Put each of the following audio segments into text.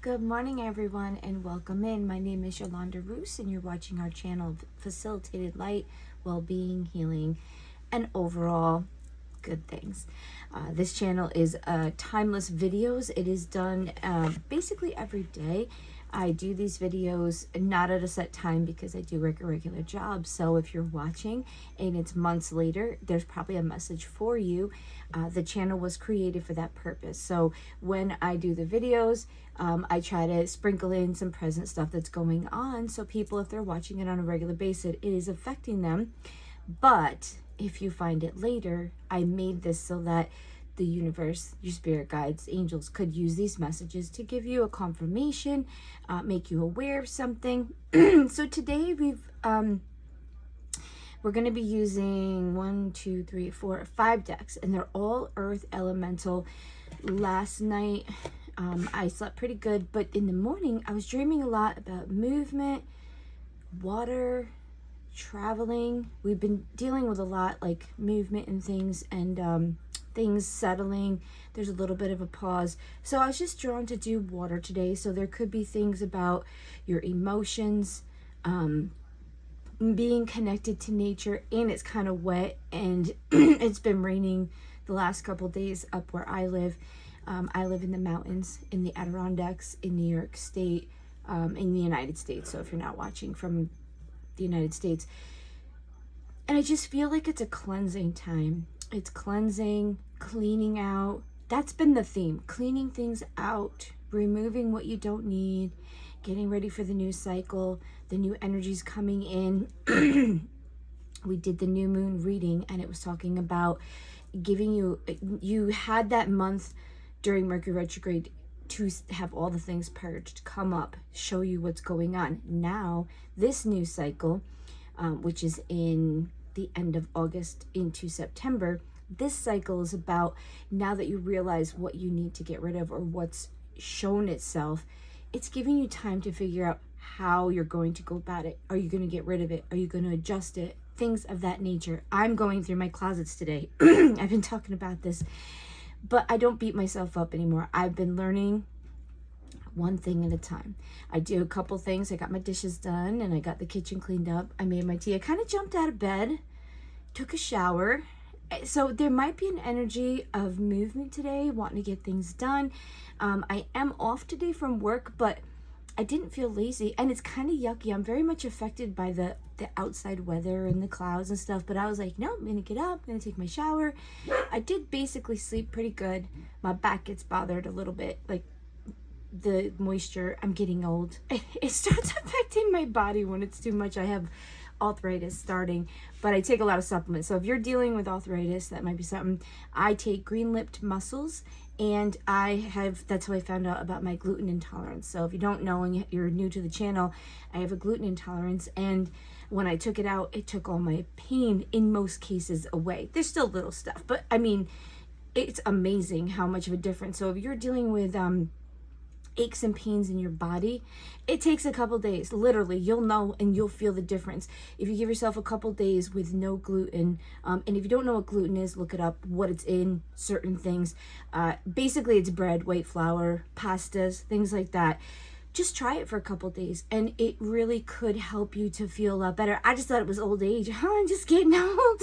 Good morning, everyone, and welcome in. My name is Yolanda Roos, and you're watching our channel, Facilitated Light, Well-Being, Healing, and Overall Good Things. This channel is timeless videos. It is done basically every day. I do these videos not at a set time because I do work a regular job. So if you're watching and it's months later, there's probably a message for you. The channel was created for that purpose. So when I do the videos, I try to sprinkle in some present stuff that's going on. So people, if they're watching it on a regular basis, it is affecting them. But if you find it later, I made this so that the universe, your spirit guides, angels could use these messages to give you a confirmation, make you aware of something. So today we're going to be using 5 decks, and they're all earth elemental. Last night I slept pretty good, but in the morning I was dreaming a lot about movement, water, traveling. We've been dealing with a lot like movement and things, and things settling. There's a little bit of a pause, so I was just drawn to do water today. So there could be things about your emotions, being connected to nature, and it's kind of wet, and it's been raining the last couple days up where I live. I live in the mountains in the Adirondacks in New York State, in the United States. So if you're not watching from the United States, and I just feel like it's a cleansing time. It's cleansing, cleaning out. That's been the theme: cleaning things out, removing what you don't need, getting ready for the new cycle, the new energies coming in. We did the new moon reading, and it was talking about giving you had that month during Mercury retrograde to have all the things purged, come up, show you what's going on. Now, this new cycle, which is in the end of August into September, this cycle is about, now that you realize what you need to get rid of or what's shown itself, it's giving you time to figure out how you're going to go about it. Are you going to get rid of it? Are you going to adjust it? Things of that nature. I'm going through my closets today. I've been talking about this, but I don't beat myself up anymore. I've been learning one thing at a time. I do a couple things. I got my dishes done, and I got the kitchen cleaned up. I made my tea. I kind of jumped out of bed, took a shower. So there might be an energy of movement today, wanting to get things done. I am off today from work, but I didn't feel lazy, and it's kind of yucky. I'm very much affected by the outside weather and the clouds and stuff, but I was like, no, I'm gonna get up, I'm gonna take my shower. I did basically sleep pretty good. My back gets bothered a little bit, like the moisture. I'm getting old. It starts affecting my body when it's too much. I have arthritis starting, but I take a lot of supplements. So if you're dealing with arthritis, that might be something. I take green-lipped mussels, and that's how I found out about my gluten intolerance. So if you don't know and you're new to the channel, I have a gluten intolerance, and when I took it out, it took all my pain in most cases away. There's still little stuff, but I mean, it's amazing how much of a difference. So if you're dealing with aches and pains in your body, it takes a couple days. Literally, you'll know and you'll feel the difference if you give yourself a couple days with no gluten. And if you don't know what gluten is, look it up, what it's in, certain things. Basically, it's bread, white flour, pastas, things like that. Just try it for a couple days, and it really could help you to feel a lot better. I just thought it was old age. I'm just getting old.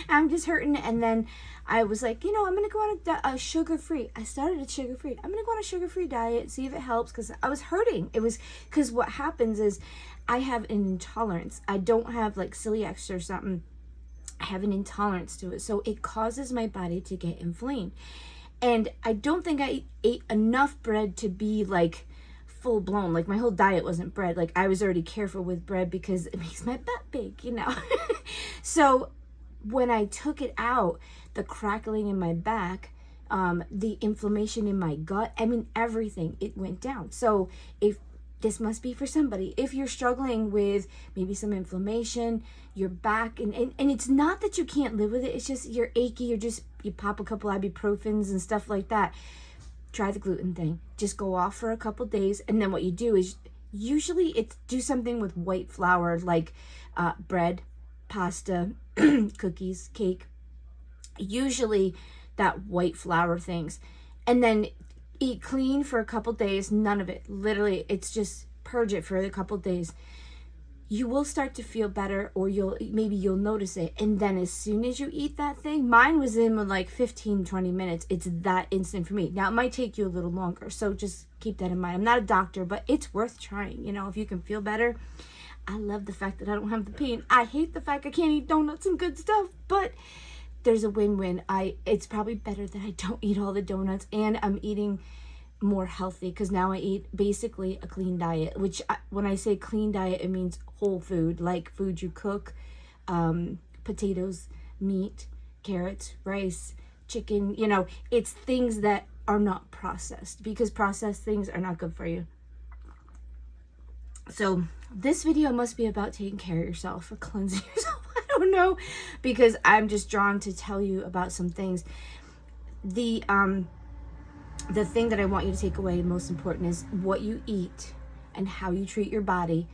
I'm just hurting. And then I was like, I'm going to go on a sugar-free. I started a sugar-free. I'm going to go on a sugar-free diet, see if it helps, because I was hurting. It was because what happens is I have an intolerance. I don't have like celiac or something. I have an intolerance to it. So it causes my body to get inflamed. And I don't think I ate enough bread to be like full blown. Like my whole diet wasn't bread. Like I was already careful with bread because it makes my butt big, So when I took it out, the crackling in my back, the inflammation in my gut, I mean, everything, it went down. So if this must be for somebody, if you're struggling with maybe some inflammation, your back, and it's not that you can't live with it, it's just you're achy, you pop a couple ibuprofens and stuff like that. Try the gluten thing. Just go off for a couple days, and then what you do is usually it's do something with white flour, like bread, pasta, cookies, cake. Usually that white flour things, and then eat clean for a couple days, none of it. Literally, it's just purge it for a couple days. You will start to feel better, or you'll notice it. And then as soon as you eat that thing, mine was in with like 15-20 minutes. It's that instant for me. Now it might take you a little longer, so just keep that in mind. I'm not a doctor, but it's worth trying. You know, if you can feel better. I love the fact that I don't have the pain. I hate the fact I can't eat donuts and good stuff, but there's a win-win. It's probably better that I don't eat all the donuts, and I'm eating more healthy, because now I eat basically a clean diet, which when I say clean diet, it means whole food, like food you cook, potatoes, meat, carrots, rice, chicken, you know, it's things that are not processed, because processed things are not good for you. So this video must be about taking care of yourself or cleansing yourself. I don't know, because I'm just drawn to tell you about some things. The thing that I want you to take away, most important, is what you eat and how you treat your body.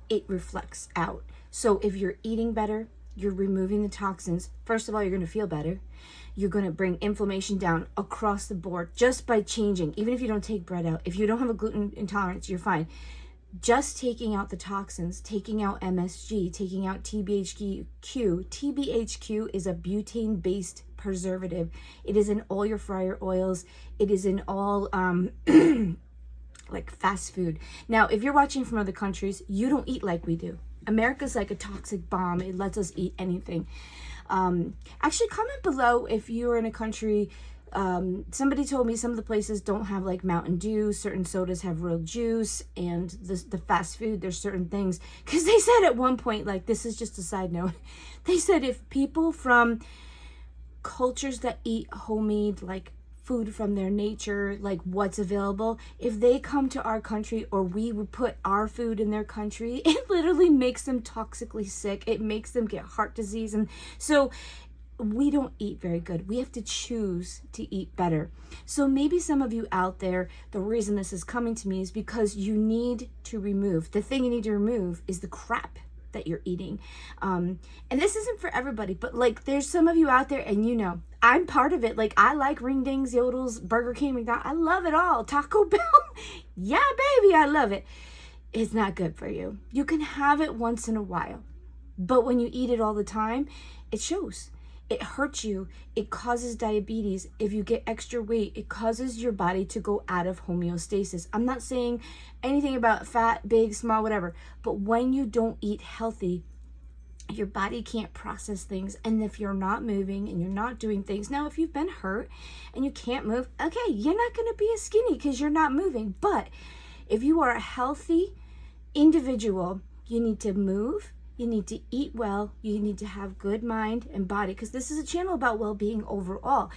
It reflects out. So if you're eating better, you're removing the toxins. First of all, you're going to feel better. You're going to bring inflammation down across the board just by changing. Even if you don't take bread out, if you don't have a gluten intolerance, you're fine. Just taking out the toxins, taking out MSG, taking out TBHQ. TBHQ is a butane-based preservative. It is in all your fryer oils. It is in all like fast food. Now, if you're watching from other countries, you don't eat like we do. America's like a toxic bomb. It lets us eat anything. Actually, comment below if you're in a country. Somebody told me some of the places don't have like Mountain Dew, certain sodas have real juice, and the fast food, there's certain things, because they said at one point, like, this is just a side note, they said if people from cultures that eat homemade, like food from their nature, like what's available, if they come to our country, or we would put our food in their country, it literally makes them toxically sick. It makes them get heart disease. And so we don't eat very good. We have to choose to eat better. So maybe some of you out there, the reason this is coming to me is because you need to remove. The thing you need to remove is the crap that you're eating. And this isn't for everybody, but like there's some of you out there, and you know, I'm part of it. Like I like Ring Dings, Yodels, Burger King, McDonald's. I love it all. Taco Bell. Yeah, baby, I love it. It's not good for you. You can have it once in a while, but when you eat it all the time, it shows. It hurts you. It causes diabetes. If you get extra weight, it causes your body to go out of homeostasis. I'm not saying anything about fat, big, small, whatever. But when you don't eat healthy, your body can't process things. And if you're not moving and you're not doing things, now if you've been hurt and you can't move, okay, you're not going to be as skinny because you're not moving. But if you are a healthy individual, you need to move. You need to eat well. You need to have good mind and body, because this is a channel about well-being overall.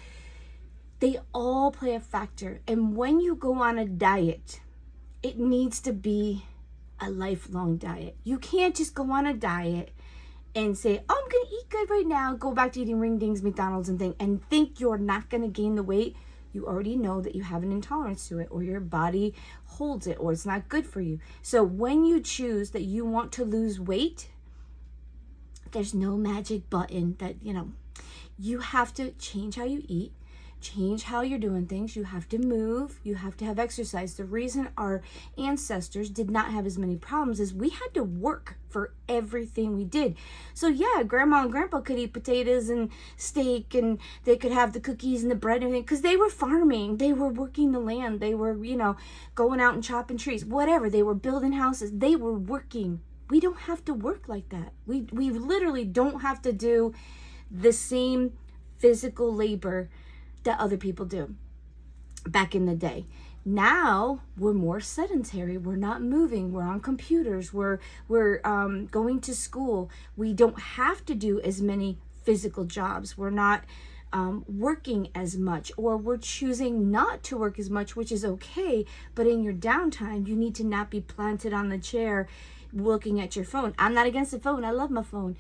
They all play a factor. And when you go on a diet, it needs to be a lifelong diet. You can't just go on a diet and say, oh, I'm going to eat good right now, go back to eating Ring Dings, McDonald's and think you're not going to gain the weight. You already know that you have an intolerance to it, or your body holds it, or it's not good for you. So when you choose that you want to lose weight, there's no magic button that, you know, you have to change how you eat, change how you're doing things. You have to move. You have to have exercise. The reason our ancestors did not have as many problems is we had to work for everything we did. So yeah, grandma and grandpa could eat potatoes and steak, and they could have the cookies and the bread and everything, because they were farming. They were working the land. They were, you know, going out and chopping trees, whatever. They were building houses. They were working. We don't have to work like that. We literally don't have to do the same physical labor that other people do back in the day. Now we're more sedentary. We're not moving. We're on computers. We're going to school. We don't have to do as many physical jobs. We're not working as much, or we're choosing not to work as much, which is okay. But in your downtime, you need to not be planted on the chair looking at your phone. I'm not against the phone. I love my phone.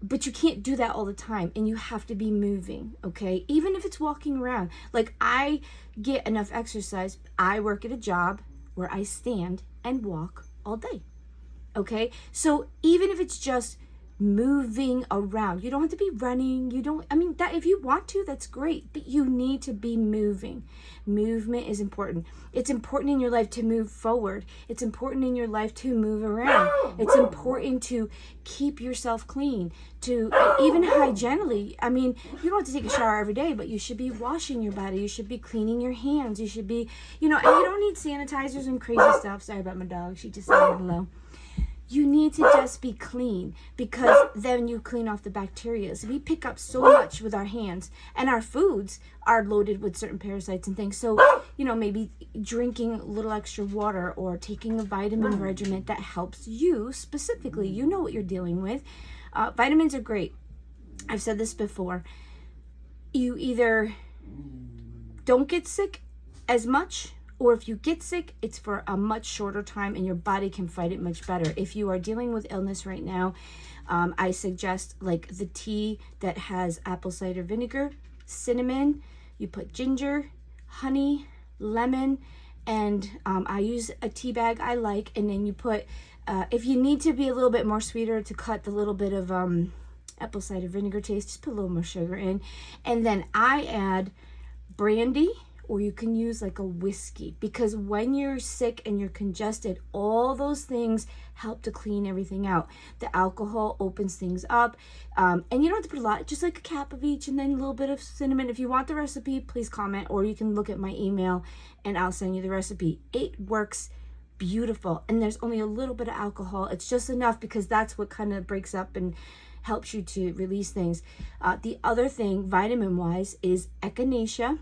But you can't do that all the time, and you have to be moving, okay? Even if it's walking around. Like, I get enough exercise. I work at a job where I stand and walk all day, okay? So even if it's just moving around. You don't have to be running. That if you want to, that's great, but you need to be moving. Movement is important. It's important in your life to move forward. It's important in your life to move around. It's important to keep yourself clean, to even hygienically. You don't have to take a shower every day, but you should be washing your body. You should be cleaning your hands. You should be, and you don't need sanitizers and crazy stuff. Sorry about my dog. She just said hello. You need to just be clean, because then you clean off the bacteria. So we pick up so much with our hands, and our foods are loaded with certain parasites and things. So, maybe drinking a little extra water or taking a vitamin regimen that helps you specifically. You know what you're dealing with. Vitamins are great. I've said this before. You either don't get sick as much, or if you get sick, it's for a much shorter time and your body can fight it much better. If you are dealing with illness right now, I suggest like the tea that has apple cider vinegar, cinnamon, you put ginger, honey, lemon, and I use a tea bag I like, and then you put, if you need to be a little bit more sweeter to cut the little bit of apple cider vinegar taste, just put a little more sugar in. And then I add brandy, or you can use like a whiskey, because when you're sick and you're congested, all those things help to clean everything out. The alcohol opens things up, and you don't have to put a lot, just like a cap of each, and then a little bit of cinnamon. If you want the recipe, please comment, or you can look at my email and I'll send you the recipe. It works beautiful, and there's only a little bit of alcohol. It's just enough, because that's what kind of breaks up and helps you to release things. The other thing, vitamin wise, is echinacea.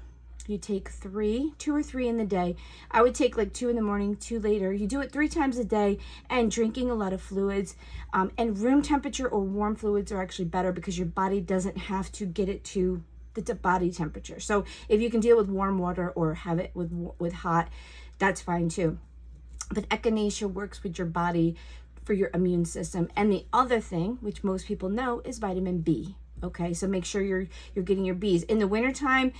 You take 2 or 3 in the day. I would take like 2 in the morning, 2 later. You do it 3 times a day, and drinking a lot of fluids. And room temperature or warm fluids are actually better, because your body doesn't have to get it to the body temperature. So if you can deal with warm water or have it with hot, that's fine too. But echinacea works with your body for your immune system. And the other thing, which most people know, is vitamin B. Okay, so make sure you're getting your Bs. In the wintertime,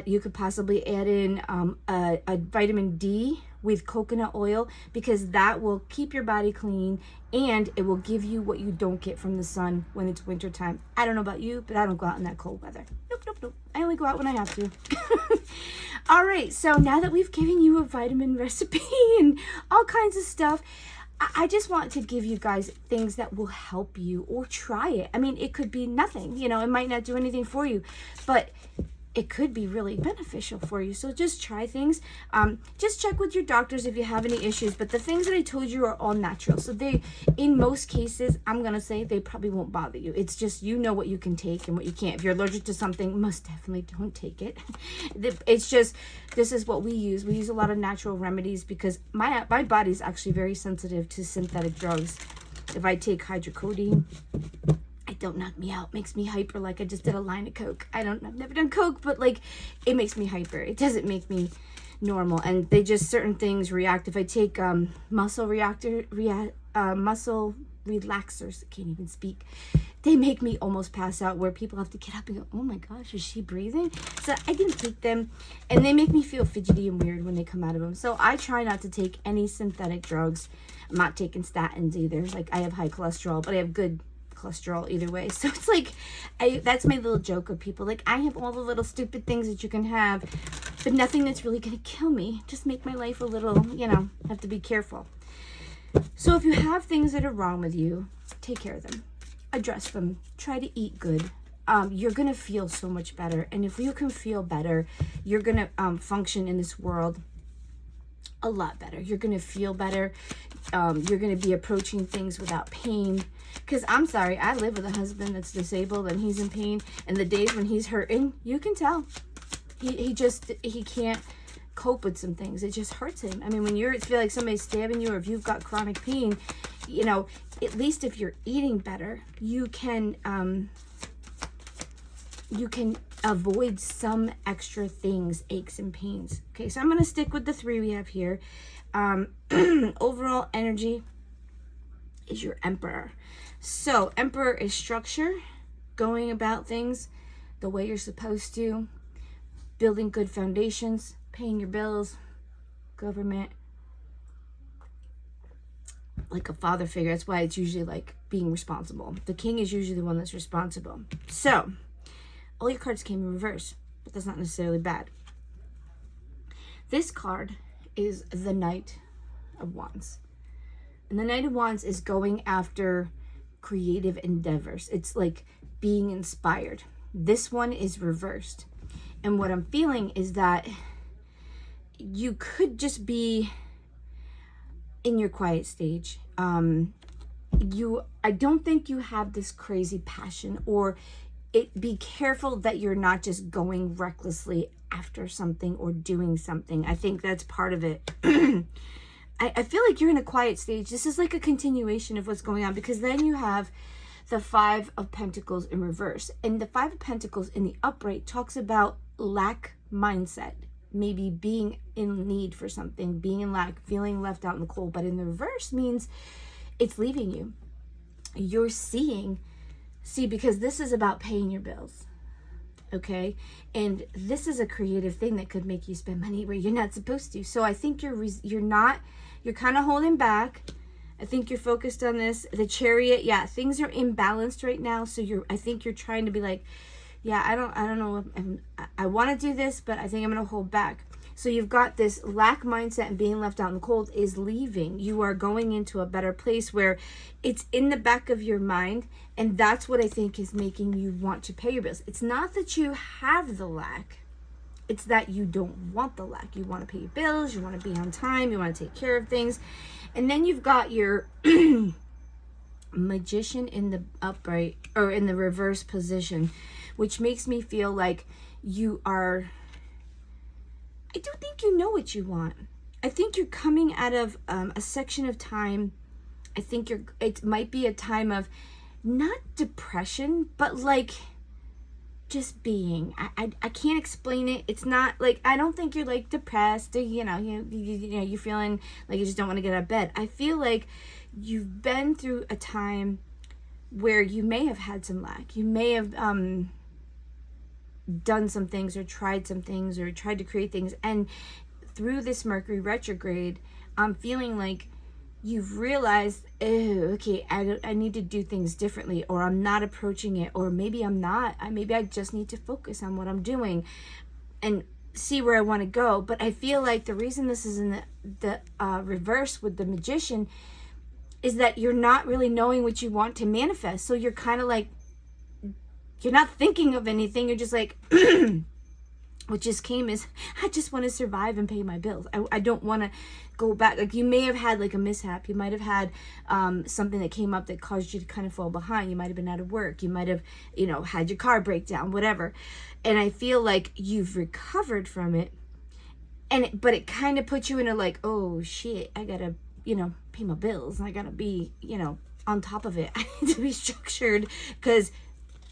you could possibly add in a vitamin D with coconut oil, because that will keep your body clean, and it will give you what you don't get from the sun when it's winter time. I don't know about you, but I don't go out in that cold weather. Nope. I only go out when I have to. All right, so now that we've given you a vitamin recipe and all kinds of stuff, I just want to give you guys things that will help you, or try it. It could be nothing, it might not do anything for you, but it could be really beneficial for you. So just try things. Just check with your doctors if you have any issues. But the things that I told you are all natural. So in most cases, I'm going to say they probably won't bother you. It's just, what you can take and what you can't. If you're allergic to something, most definitely don't take it. It's just, this is what we use. We use a lot of natural remedies, because my body's actually very sensitive to synthetic drugs. If I take hydrocodone, it don't knock me out. Makes me hyper, like I just did a line of Coke. I've never done Coke, but like it makes me hyper. It doesn't make me normal. And certain things react. If I take muscle relaxers, I can't even speak. They make me almost pass out, where people have to get up and go, oh my gosh, is she breathing? So I didn't take them, and they make me feel fidgety and weird when they come out of them. So I try not to take any synthetic drugs. I'm not taking statins either. Like, I have high cholesterol, but I have good cholesterol either way. So it's like, that's my little joke of people. Like, I have all the little stupid things that you can have, but nothing that's really going to kill me. Just make my life a little, have to be careful. So if you have things that are wrong with you, take care of them. Address them. Try to eat good. You're going to feel so much better. And if you can feel better, you're going to function in this world a lot better. You're going to feel better. You're going to be approaching things without pain. Because I'm sorry, I live with a husband that's disabled and he's in pain. And the days when he's hurting, you can tell. He can't cope with some things. It just hurts him. When you feel like somebody's stabbing you, or if you've got chronic pain, at least if you're eating better, you can avoid some extra things, aches and pains. Okay, so I'm going to stick with the 3 we have here. Overall energy is your emperor. So emperor is structure, going about things the way you're supposed to, building good foundations, paying your bills, government. like a father figure. That's why it's usually like being responsible. The king is usually the one that's responsible. So all your cards came in reverse, but that's not necessarily bad. This card is the Knight of Wands. And the Knight of Wands is going after creative endeavors. It's like being inspired. This one is reversed. And what I'm feeling is that you could just be in your quiet stage. I don't think you have this crazy passion, or be careful that you're not just going recklessly after something or doing something. I think that's part of it. I feel like you're in a quiet stage. This is like a continuation of what's going on, because then you have the Five of Pentacles in reverse. And the Five of Pentacles in the upright talks about lack mindset, maybe being in need for something, being in lack, feeling left out in the cold. But in the reverse means it's leaving you. You're see, because this is about paying your bills. Okay, and this is a creative thing that could make you spend money where you're not supposed to. So I think you're kind of holding back. I think you're focused on this. The Chariot, yeah, things are imbalanced right now. So I think you're trying to be like, yeah, I don't know. I want to do this, but I think I'm going to hold back. So you've got this lack mindset, and being left out in the cold is leaving. You are going into a better place where it's in the back of your mind. And that's what I think is making you want to pay your bills. It's not that you have the lack. It's that you don't want the lack. You want to pay your bills. You want to be on time. You want to take care of things. And then you've got your Magician in the upright, or in the reverse position, which makes me feel like I don't think you know what you want. I think you're coming out of a section of time. I think it might be a time of not depression, but like just being. I can't explain it. It's not like, I don't think you're like depressed, or you're feeling like you just don't want to get out of bed. I feel like you've been through a time where you may have had some lack. You may have done some things, or tried some things, or tried to create things, and through this Mercury retrograde, I'm feeling like you've realized, okay, I need to do things differently, or I'm not approaching it, or maybe I'm not. Maybe I just need to focus on what I'm doing and see where I want to go. But I feel like the reason this is in the reverse with the Magician is that you're not really knowing what you want to manifest. So you're kind of like, you're not thinking of anything. You're just like, what just came is, I just want to survive and pay my bills. I don't want to go back. Like, you may have had like a mishap. You might have had something that came up that caused you to kind of fall behind. You might have been out of work. You might have, had your car break down, whatever. And I feel like you've recovered from it. But it kind of puts you in a like, oh shit, I gotta, pay my bills. I gotta be, on top of it. I need to be structured, because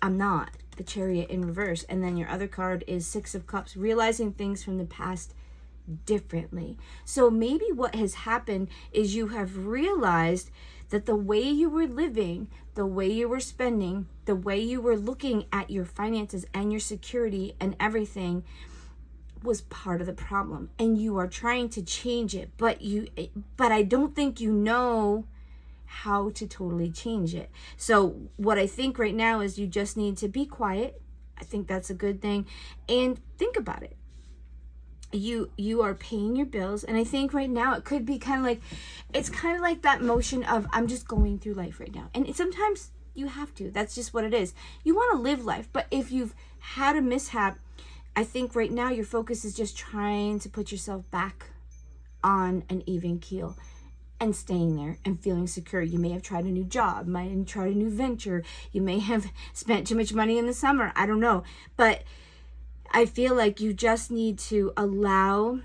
I'm not. The Chariot in reverse. And then your other card is Six of Cups, realizing things from the past differently. So maybe what has happened is you have realized that the way you were living, the way you were spending, the way you were looking at your finances and your security and everything was part of the problem, and you are trying to change it, but I don't think you know how to totally change it. So what I think right now is you just need to be quiet. I think that's a good thing, and think about it. You are paying your bills, and I think right now it could be kind of like that motion of, I'm just going through life right now, and sometimes you have to. That's just what it is. You want to live life, but if you've had a mishap, I think right now your focus is just trying to put yourself back on an even keel and staying there and feeling secure. You may have tried a new job, might have tried a new venture. You may have spent too much money in the summer. I don't know. But I feel like you just need to allow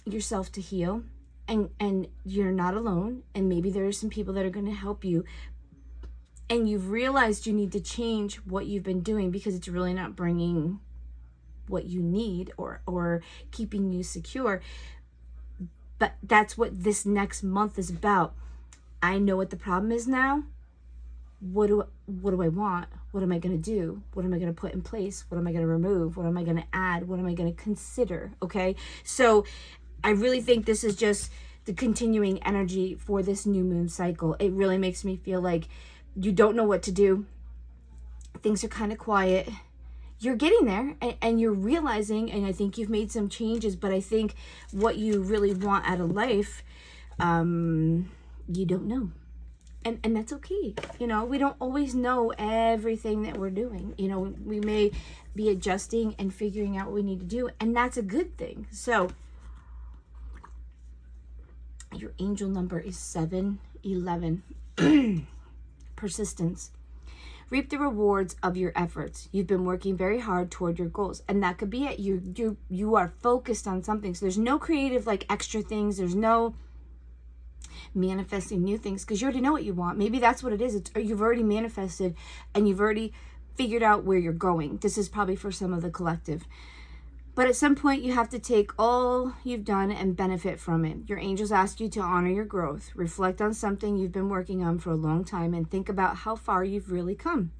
yourself to heal, and you're not alone. And maybe there are some people that are going to help you. And you've realized you need to change what you've been doing, because it's really not bringing what you need or keeping you secure. But that's what this next month is about. I know what the problem is now. What do I want? What am I going to do? What am I going to put in place? What am I going to remove? What am I going to add? What am I going to consider? Okay? So I really think this is just the continuing energy for this new moon cycle. It really makes me feel like you don't know what to do. Things are kind of quiet. You're getting there, and you're realizing, and I think you've made some changes, but I think what you really want out of life, you don't know. And that's okay. You know, we don't always know everything that we're doing. You know, we may be adjusting and figuring out what we need to do, and that's a good thing. So your angel number is 711. Persistence. Reap the rewards of your efforts. You've been working very hard toward your goals, and that could be it. You are focused on something. So there's no creative like extra things. There's no manifesting new things, because you already know what you want. Maybe that's what it is. You've already manifested, and you've already figured out where you're going. This is probably for some of the collective. But at some point, you have to take all you've done and benefit from it. Your angels ask you to honor your growth. Reflect on something you've been working on for a long time and think about how far you've really come.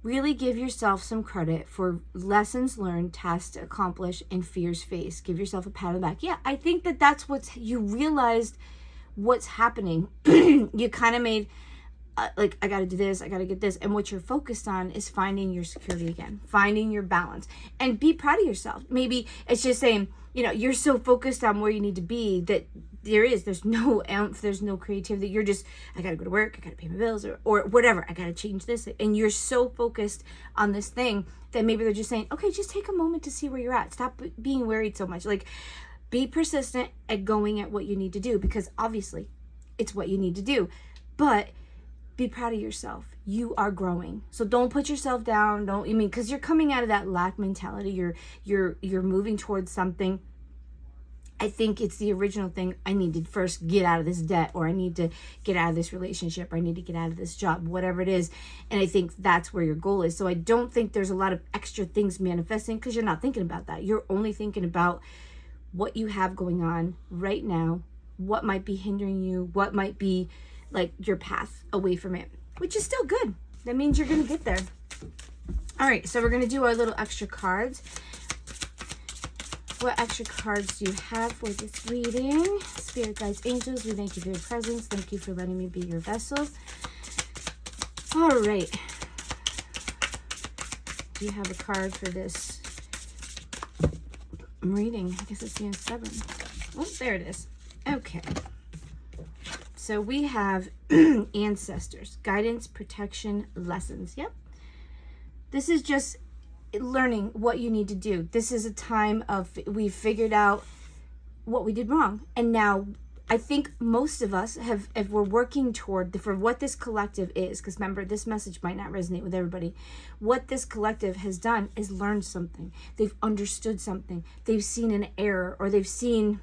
Really give yourself some credit for lessons learned, tasks accomplished, and fears faced. Give yourself a pat on the back. Yeah, I think that's what you realized what's happening. You kind of made like, I got to do this, I got to get this. And what you're focused on is finding your security again, finding your balance, and be proud of yourself. Maybe it's just saying, you know, you're so focused on where you need to be that there's no oomph, there's no creativity. You're just, I got to go to work, I got to pay my bills, or whatever. I got to change this. And you're so focused on this thing that maybe they're just saying, okay, just take a moment to see where you're at. Stop being worried so much. Like, be persistent at going at what you need to do, because obviously it's what you need to do. But be proud of yourself. You are growing. So don't put yourself down. Because you're coming out of that lack mentality. You're moving towards something. I think it's the original thing. I need to first get out of this debt, or I need to get out of this relationship, or I need to get out of this job, whatever it is. And I think that's where your goal is. So I don't think there's a lot of extra things manifesting, because you're not thinking about that. You're only thinking about what you have going on right now, what might be hindering you, what might be like your path away from it, which is still good. That means you're going to get there. All right, so we're going to do our little extra cards. What extra cards do you have for this reading? Spirit guides, angels, we thank you for your presence. Thank you for letting me be your vessel. All right. Do you have a card for this reading? I guess it's the 7. Oh, there it is. Okay. So we have ancestors, guidance, protection, lessons. Yep. This is just learning what you need to do. This is a time of, we've figured out what we did wrong. And now I think most of us have, if we're working toward for what this collective is, because remember, this message might not resonate with everybody. What this collective has done is learned something. They've understood something. They've seen an error, or they've seen,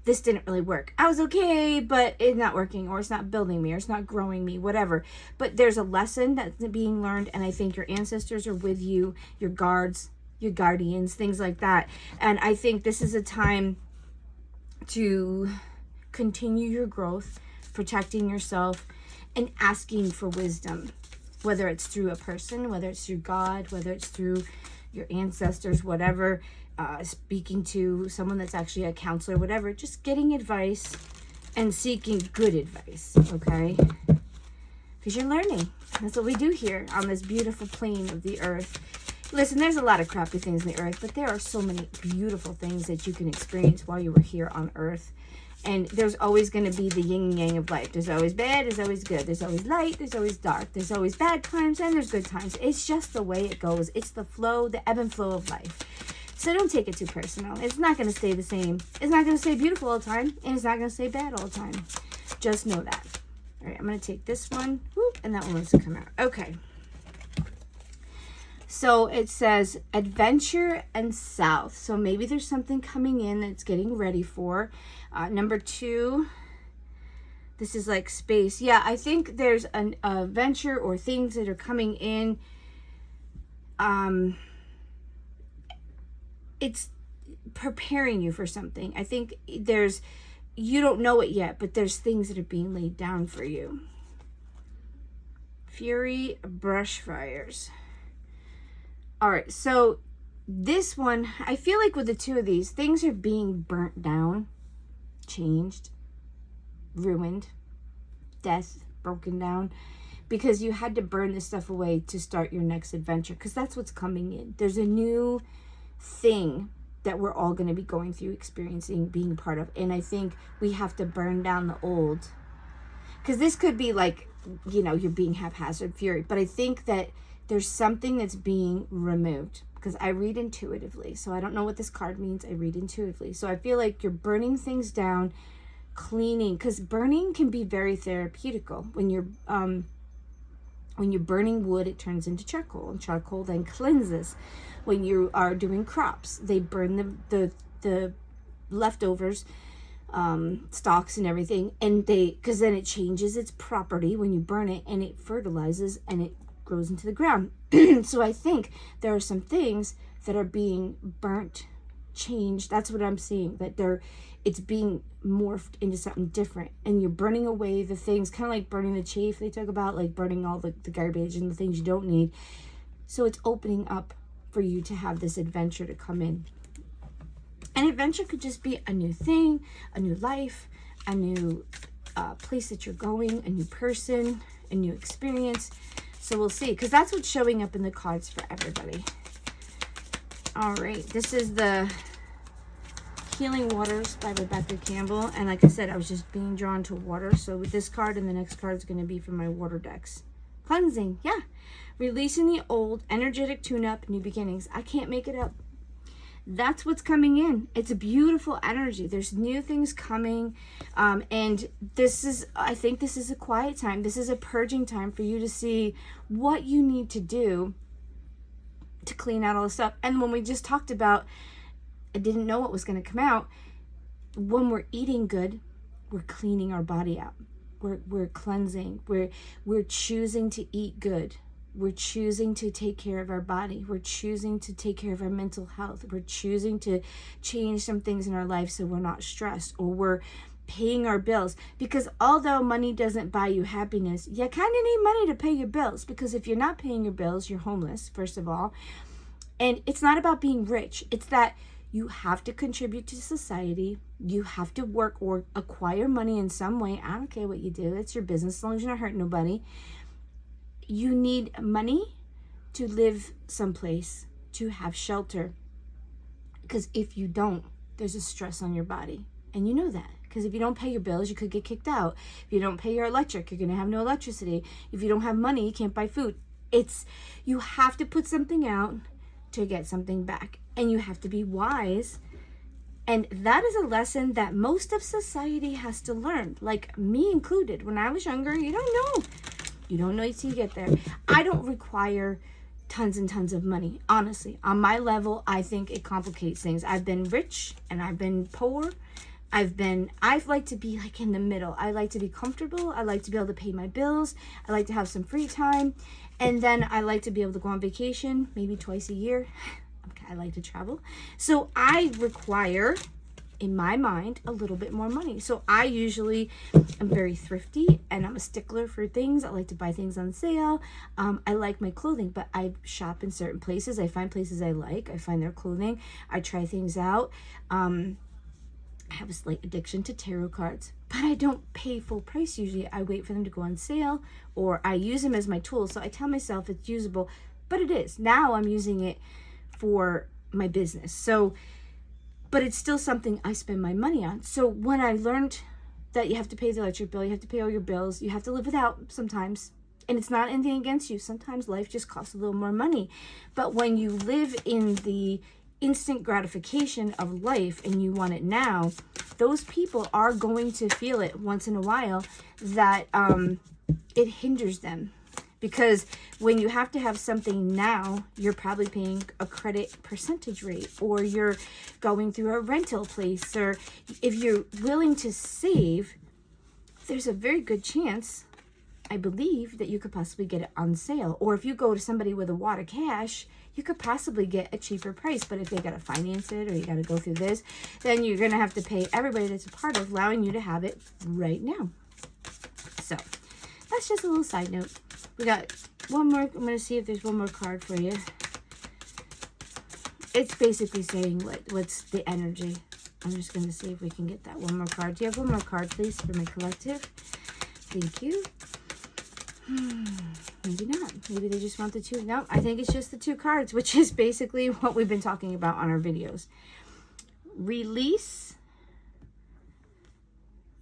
this didn't really work. I was okay, but it's not working, or it's not building me, or it's not growing me, whatever. But there's a lesson that's being learned, and I think your ancestors are with you, your guards, your guardians, things like that. And I think this is a time to continue your growth, protecting yourself, and asking for wisdom, whether it's through a person, whether it's through God, whether it's through your ancestors, whatever. Speaking to someone that's actually a counselor, whatever, just getting advice and seeking good advice, okay? Because you're learning. That's what we do here on this beautiful plane of the earth. Listen, there's a lot of crappy things in the earth, but there are so many beautiful things that you can experience while you were here on earth. And there's always going to be the yin and yang of life. There's always bad, there's always good. There's always light, there's always dark. There's always bad times, and there's good times. It's just the way it goes. It's the flow, the ebb and flow of life. So don't take it too personal. It's not going to stay the same. It's not going to stay beautiful all the time. And it's not going to stay bad all the time. Just know that. All right, I'm going to take this one. Whoop, and that one wants to come out. Okay. So it says adventure and south. So maybe there's something coming in that's getting ready for. Number 2. This is like space. Yeah, I think there's an adventure or things that are coming in. It's preparing you for something. I think you don't know it yet, but there's things that are being laid down for you. Fury, brush fires. All right, so this one, I feel like with the 2 of these, things are being burnt down, changed, ruined, death, broken down, because you had to burn this stuff away to start your next adventure, because that's what's coming in. There's a new thing that we're all going to be going through, experiencing, being part of. And I think we have to burn down the old, because this could be like, you know, you're being haphazard fury, but I think that there's something that's being removed, because I read intuitively. So I don't know what this card means. I read intuitively. So I feel like you're burning things down, cleaning, because burning can be very therapeutical. When you're burning wood, it turns into charcoal, and charcoal then cleanses. When you are doing crops, they burn the leftovers, stalks and everything, and because then it changes its property when you burn it, and it fertilizes and it grows into the ground. So I think there are some things that are being burnt, changed. That's what I'm seeing, that it's being morphed into something different, and you're burning away the things, kind of like burning the chaff they talk about, like burning all the garbage and the things you don't need. So it's opening up for you to have this adventure to come in. An adventure could just be a new thing, a new life, a new place that you're going, a new person, a new experience. So we'll see, because that's what's showing up in the cards for everybody. All right, this is the Healing Waters by Rebecca Campbell. And like I said, I was just being drawn to water. So with this card and the next card is going to be from my water decks. Cleansing, yeah. Releasing the old, energetic tune-up, new beginnings. I can't make it up. That's what's coming in. It's a beautiful energy. There's new things coming. And I think this is a quiet time. This is a purging time for you to see what you need to do to clean out all the stuff. And when we just talked about, I didn't know what was going to come out. When we're eating good, we're cleaning our body out. We're cleansing. We're choosing to eat good. We're choosing to take care of our body. We're choosing to take care of our mental health. We're choosing to change some things in our life so we're not stressed, or we're paying our bills. Because although money doesn't buy you happiness, you kind of need money to pay your bills. Because if you're not paying your bills, you're homeless, first of all. And it's not about being rich. It's that you have to contribute to society. You have to work or acquire money in some way. I don't care what you do. It's your business as long as you're not hurting nobody. You need money to live someplace, to have shelter. Because if you don't, there's a stress on your body. And you know that. Because if you don't pay your bills, you could get kicked out. If you don't pay your electric, you're going to have no electricity. If you don't have money, you can't buy food. You have to put something out to get something back. And you have to be wise. And that is a lesson that most of society has to learn. Like me included. When I was younger, you don't know. You don't know until you get there. I don't require tons and tons of money. Honestly, on my level, I think it complicates things. I've been rich and I've been poor. I've like to be like in the middle. I like to be comfortable. I like to be able to pay my bills. I like to have some free time. And then I like to be able to go on vacation, maybe twice a year. Okay, I like to travel. So I require, in my mind, a little bit more money. So I usually am very thrifty, and I'm a stickler for things. I like to buy things on sale. I like my clothing, but I shop in certain places. I find places I like. I find their clothing. I try things out. I have a slight addiction to tarot cards, but I don't pay full price usually. I wait for them to go on sale, or I use them as my tool. So I tell myself it's usable, but it is. Now I'm using it for my business. So, but it's still something I spend my money on. So when I learned that you have to pay the electric bill, you have to pay all your bills, you have to live without sometimes, and it's not anything against you. Sometimes life just costs a little more money. But when you live in the instant gratification of life and you want it now, those people are going to feel it once in a while, that it hinders them. Because when you have to have something now, you're probably paying a credit percentage rate, or you're going through a rental place, or if you're willing to save, there's a very good chance, I believe, that you could possibly get it on sale. Or if you go to somebody with a wad of cash, you could possibly get a cheaper price. But if they got to finance it, or you got to go through this, then you're going to have to pay everybody that's a part of allowing you to have it right now. So that's just a little side note. We got one more. I'm going to see if there's one more card for you. It's basically saying what's the energy. I'm just going to see if we can get that one more card. Do you have one more card, please, for my collective? Thank you. Maybe not. Maybe they just want the two. No, I think it's just the two cards, which is basically what we've been talking about on our videos. Release.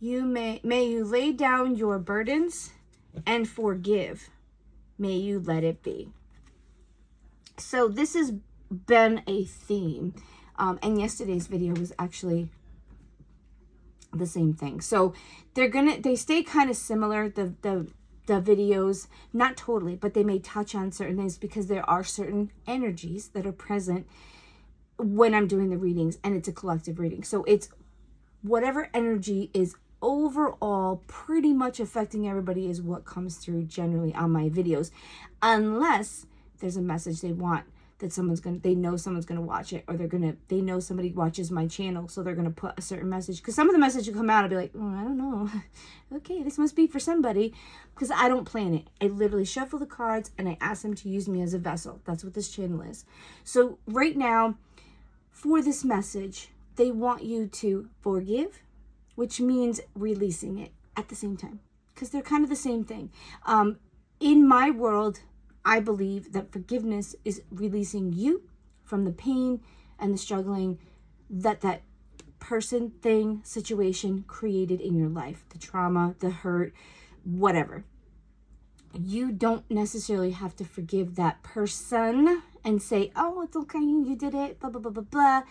May you lay down your burdens and forgive. May you let it be. So this has been a theme. And yesterday's video was actually the same thing. So they stay kind of similar. The videos, not totally, but they may touch on certain things because there are certain energies that are present when I'm doing the readings, and it's a collective reading. So it's whatever energy is overall pretty much affecting everybody is what comes through generally on my videos, unless there's a message they want that they know someone's gonna watch it, or they know somebody watches my channel, so they're gonna put a certain message. Because some of the message will come out, I'll be like, oh, I don't know. Okay, this must be for somebody, because I don't plan it. I literally shuffle the cards and I ask them to use me as a vessel. That's what this channel is. So right now, for this message, they want you to forgive, which means releasing it at the same time, because they're kind of the same thing. In my world, I believe that forgiveness is releasing you from the pain and the struggling that person, thing, situation created in your life, the trauma, the hurt, whatever. You don't necessarily have to forgive that person and say, oh, it's okay, you did it, blah, blah, blah, blah, blah.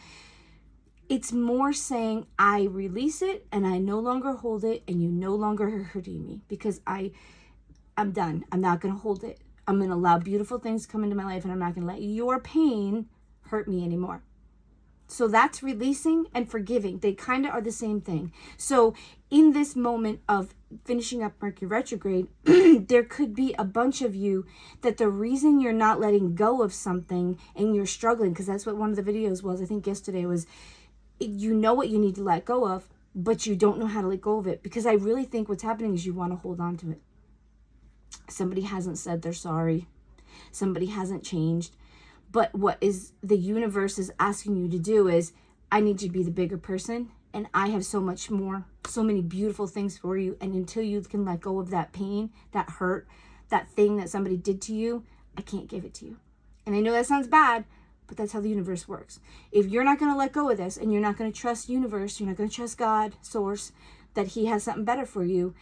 It's more saying, I release it and I no longer hold it, and you no longer are hurting me, because I'm done. I'm not going to hold it. I'm going to allow beautiful things to come into my life, and I'm not going to let your pain hurt me anymore. So that's releasing and forgiving. They kind of are the same thing. So in this moment of finishing up Mercury retrograde, there could be a bunch of you that the reason you're not letting go of something and you're struggling, because that's what one of the videos was, I think yesterday, was you know what you need to let go of, but you don't know how to let go of it. Because I really think what's happening is you want to hold on to it. Somebody hasn't said they're sorry. Somebody hasn't changed. But what is the universe is asking you to do is, I need you to be the bigger person, and I have so much more, so many beautiful things for you. And until you can let go of that pain, that hurt, that thing that somebody did to you, I can't give it to you. And I know that sounds bad, but that's how the universe works. If you're not going to let go of this, and you're not going to trust universe, you're not going to trust God, source, that he has something better for you,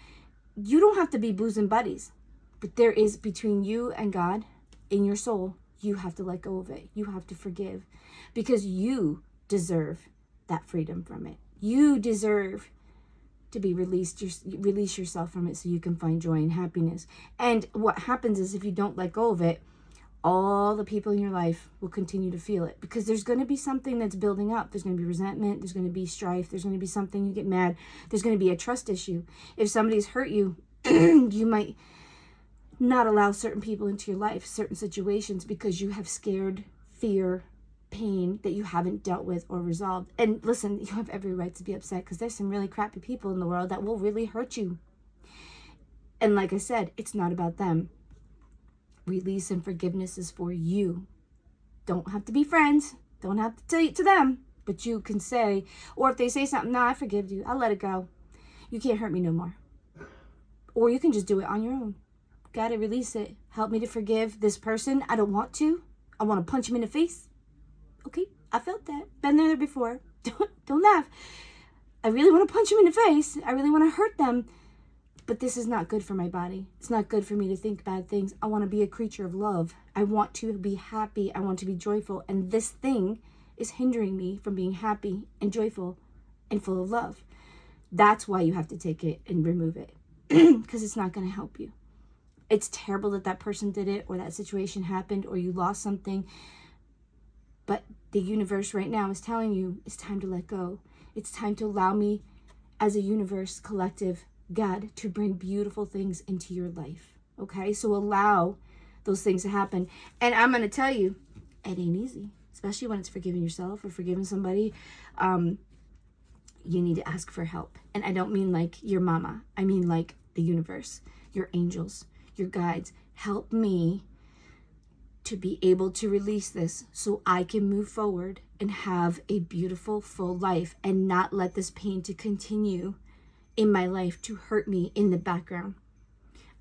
you don't have to be bosom buddies. But there is, between you and God, in your soul, you have to let go of it. You have to forgive, because you deserve that freedom from it. You deserve to be released, release yourself from it, so you can find joy and happiness. And what happens is, if you don't let go of it, all the people in your life will continue to feel it, because there's going to be something that's building up. There's going to be resentment. There's going to be strife. There's going to be something, you get mad. There's going to be a trust issue. If somebody's hurt you, you might not allow certain people into your life, certain situations, because you have scared, fear, pain that you haven't dealt with or resolved. And listen, you have every right to be upset, because there's some really crappy people in the world that will really hurt you. And like I said, it's not about them. Release and forgiveness is for you. Don't have to be friends. Don't have to tell it to them. But you can say, or if they say something, no, I forgive you, I'll let it go. You can't hurt me no more. Or you can just do it on your own. Gotta release it. Help me to forgive this person. I don't want to. I want to punch him in the face. Okay, I felt that. Been there before. Don't laugh. I really want to punch him in the face. I really want to hurt them. But this is not good for my body. It's not good for me to think bad things. I want to be a creature of love. I want to be happy. I want to be joyful. And this thing is hindering me from being happy and joyful and full of love. That's why you have to take it and remove it. Because it's not going to help you. It's terrible that that person did it, or that situation happened, or you lost something. But the universe right now is telling you it's time to let go. It's time to allow me, as a universe, collective, God, to bring beautiful things into your life. Okay? So allow those things to happen. And I'm going to tell you, it ain't easy. Especially when it's forgiving yourself or forgiving somebody. You need to ask for help. And I don't mean like your mama. I mean like the universe, your angels, your guides. Help me to be able to release this so I can move forward and have a beautiful, full life and not let this pain to continue in my life to hurt me in the background.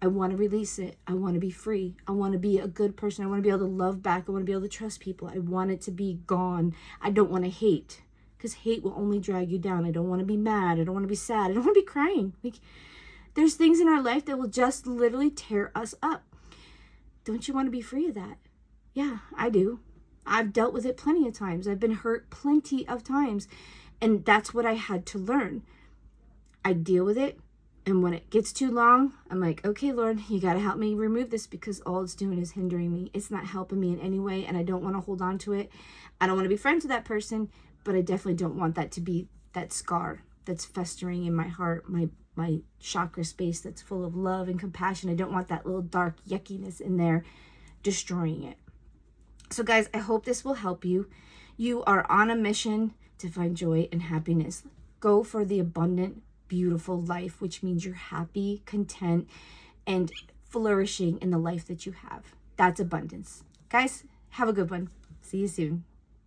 I want to release it. I want to be free. I want to be a good person. I want to be able to love back. I want to be able to trust people. I want it to be gone. I don't want to hate, because hate will only drag you down. I don't want to be mad. I don't want to be sad. I don't want to be crying. Like, there's things in our life that will just literally tear us up. Don't you want to be free of that? Yeah, I do. I've dealt with it plenty of times. I've been hurt plenty of times. And that's what I had to learn. I deal with it. And when it gets too long, I'm like, okay, Lord, you got to help me remove this, because all it's doing is hindering me. It's not helping me in any way. And I don't want to hold on to it. I don't want to be friends with that person, but I definitely don't want that to be that scar that's festering in my heart, my chakra space that's full of love and compassion. I don't want that little dark yuckiness in there destroying it. So guys, I hope this will help you. You are on a mission to find joy and happiness. Go for the abundant, beautiful life, which means you're happy, content, and flourishing in the life that you have. That's abundance. Guys, have a good one. See you soon.